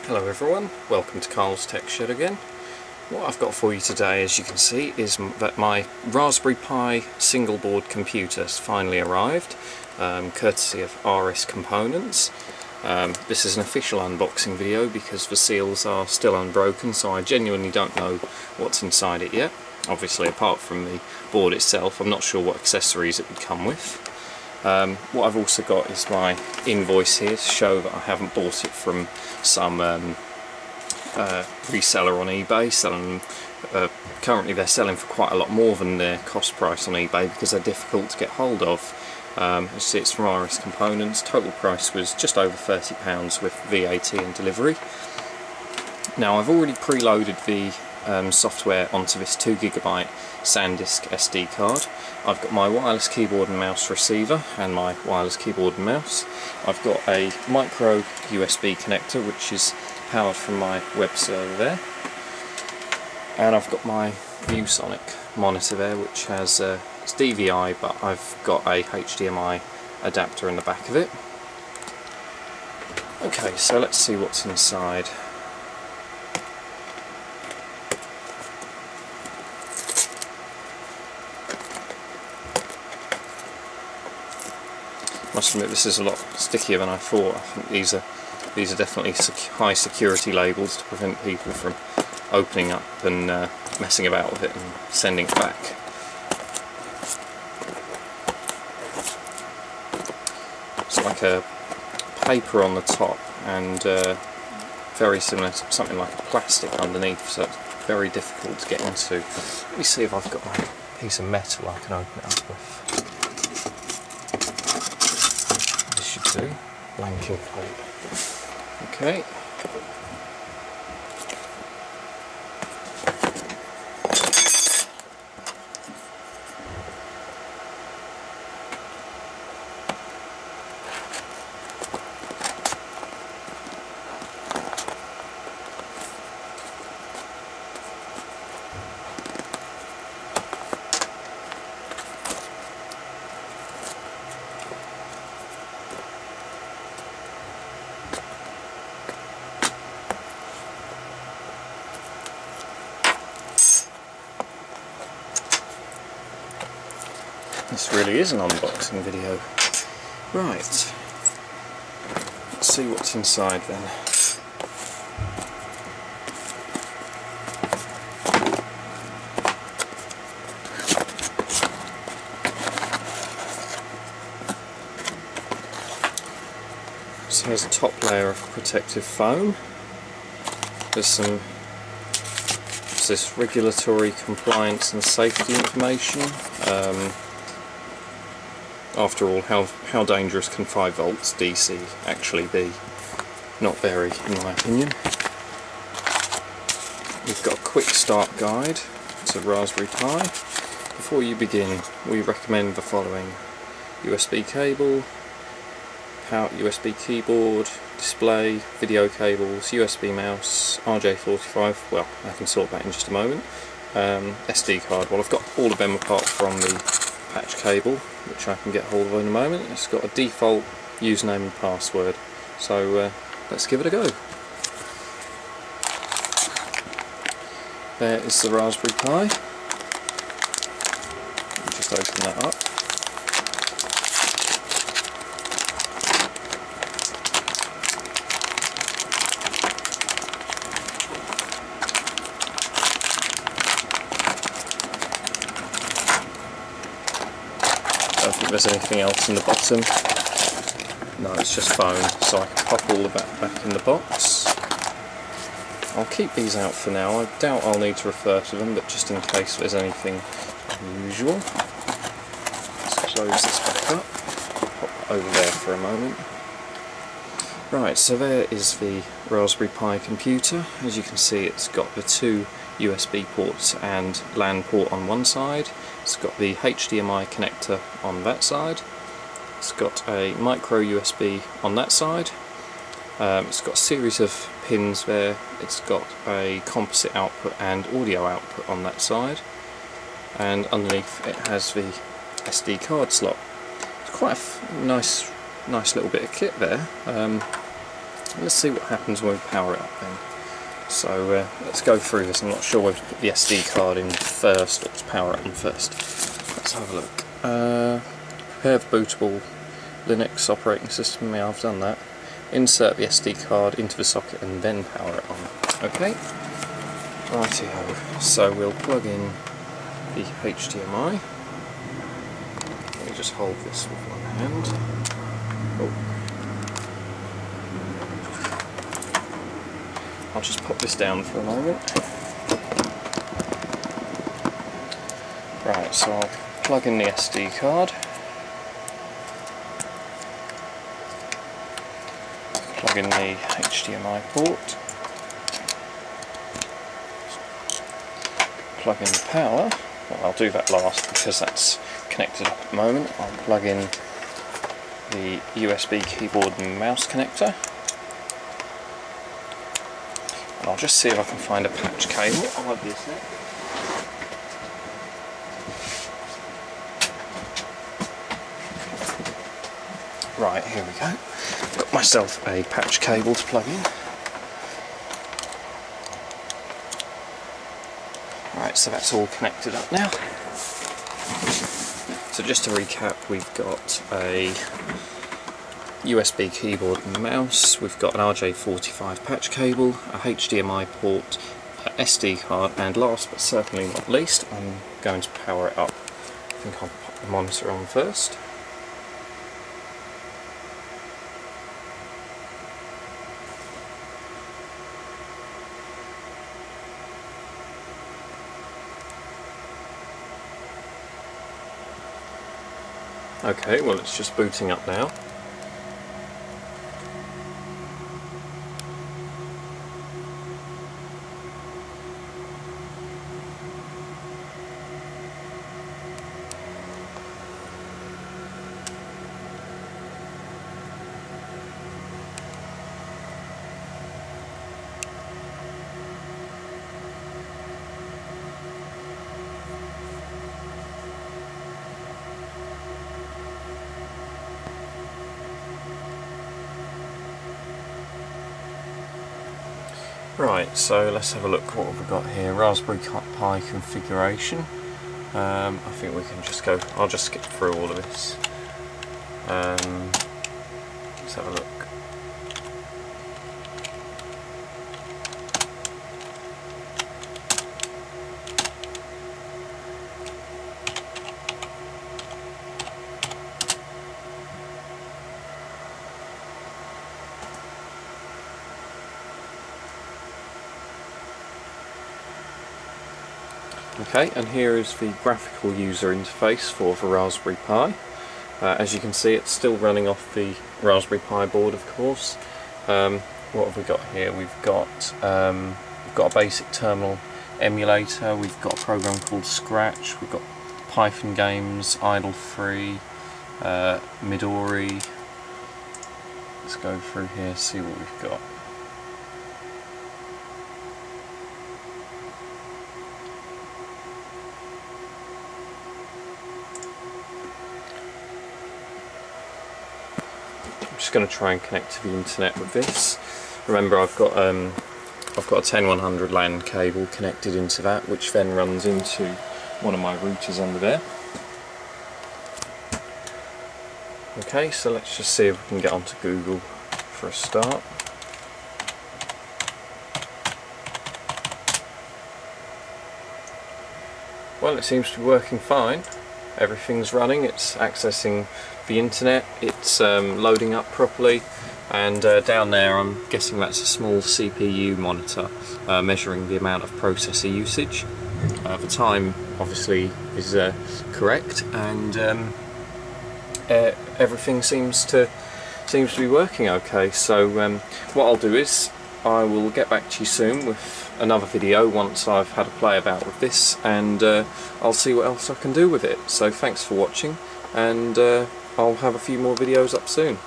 Hello everyone, welcome to Carl's Tech Shed again. What I've got for you today, as you can see, is that my Raspberry Pi single board computer has finally arrived, courtesy of RS Components. This is an official unboxing video because the seals are still unbroken, so I genuinely don't know what's inside it yet. Obviously, apart from the board itself, I'm not sure what accessories it would come with. What I've also got is my invoice here to show that I haven't bought it from some reseller on eBay. Currently they're selling for quite a lot more than their cost price on eBay because they're difficult to get hold of. As you see, it's from RS Components. Total price was just over £30 with VAT and delivery. Now I've already preloaded the software onto this 2GB SanDisk SD card. I've got my wireless keyboard and mouse receiver and my wireless keyboard and mouse. I've got a micro USB connector which is powered from my web server there, and I've got my ViewSonic monitor there which has it's DVI, but I've got a HDMI adapter in the back of it. Okay, so let's see what's inside. I must admit, this is a lot stickier than I thought. I think these are definitely high security labels to prevent people from opening up and messing about with it and sending it back. It's like a paper on the top and very similar to something like a plastic underneath, so it's very difficult to get into. Let me see if I've got my piece of metal I can open it up with. Blanking plate. Okay. This really is an unboxing video. Right, let's see what's inside then. So here's a top layer of protective foam. There's this regulatory compliance and safety information. After all, how dangerous can 5 volts DC actually be? Not very, in my opinion. We've got a quick start guide to Raspberry Pi. Before you begin, we recommend the following: USB cable, USB keyboard, display, video cables, USB mouse, RJ45, well, I can sort that in just a moment, SD card. Well, I've got all of them apart from the patch cable, which I can get hold of in a moment. It's got a default username and password, so let's give it a go. There is the Raspberry Pi. Just open that up. I don't think there's anything else in the bottom. No, it's just foam, so I can pop all of that back in the box. I'll keep these out for now. I doubt I'll need to refer to them, but just in case there's anything unusual. Let's close this back up. Pop over there for a moment. Right, so there is the Raspberry Pi computer. As you can see, it's got the 2 USB ports and LAN port on one side. It's got the HDMI connector on that side. It's got a micro USB on that side. It's got a series of pins there. It's got a composite output and audio output on that side. And underneath it has the SD card slot. It's quite a nice little bit of kit there. Let's see what happens when we power it up then. So let's go through this. I'm not sure whether to put the SD card in first or to power it on first. Let's have a look. Prepare the bootable Linux operating system. Yeah, I've done that. Insert the SD card into the socket and then power it on. Okay. Rightio. So we'll plug in the HDMI. Let me just hold this with one hand. Oh. I'll just pop this down for a moment. Right, so I'll plug in the SD card. Plug in the HDMI port. Plug in the power. Well, I'll do that last because that's connected up at the moment. I'll plug in the USB keyboard and mouse connector. And I'll just see if I can find a patch cable. I'll have this there. Right, here we go. Got myself a patch cable to plug in. Right, so that's all connected up now. So just to recap, we've got a USB keyboard and mouse, we've got an RJ45 patch cable, a HDMI port, a SD card, and last but certainly not least, I'm going to power it up. I think I'll pop the monitor on first. Okay, well it's just booting up now. Right, so let's have a look what have we got here. Raspberry Pi configuration. I think we can just go, I'll just skip through all of this. Let's have a look. Okay, and here is the graphical user interface for the Raspberry Pi. As you can see, it's still running off the Raspberry Pi board, of course. What have we got here? We've got a basic terminal emulator. We've got a program called Scratch. We've got Python games, Idle Free, Midori. Let's go through here, see what we've got. I'm just going to try and connect to the internet with this. Remember, I've got a 10100 LAN cable connected into that, which then runs into one of my routers under there. Okay, so let's just see if we can get onto Google for a start. Well, it seems to be working fine. Everything's running, it's accessing the internet, it's loading up properly, and down there I'm guessing that's a small CPU monitor measuring the amount of processor usage. The time obviously is correct, and everything seems to be working okay. So what I'll do is I will get back to you soon with another video once I've had a play about with this, and I'll see what else I can do with it. So thanks for watching, and I'll have a few more videos up soon.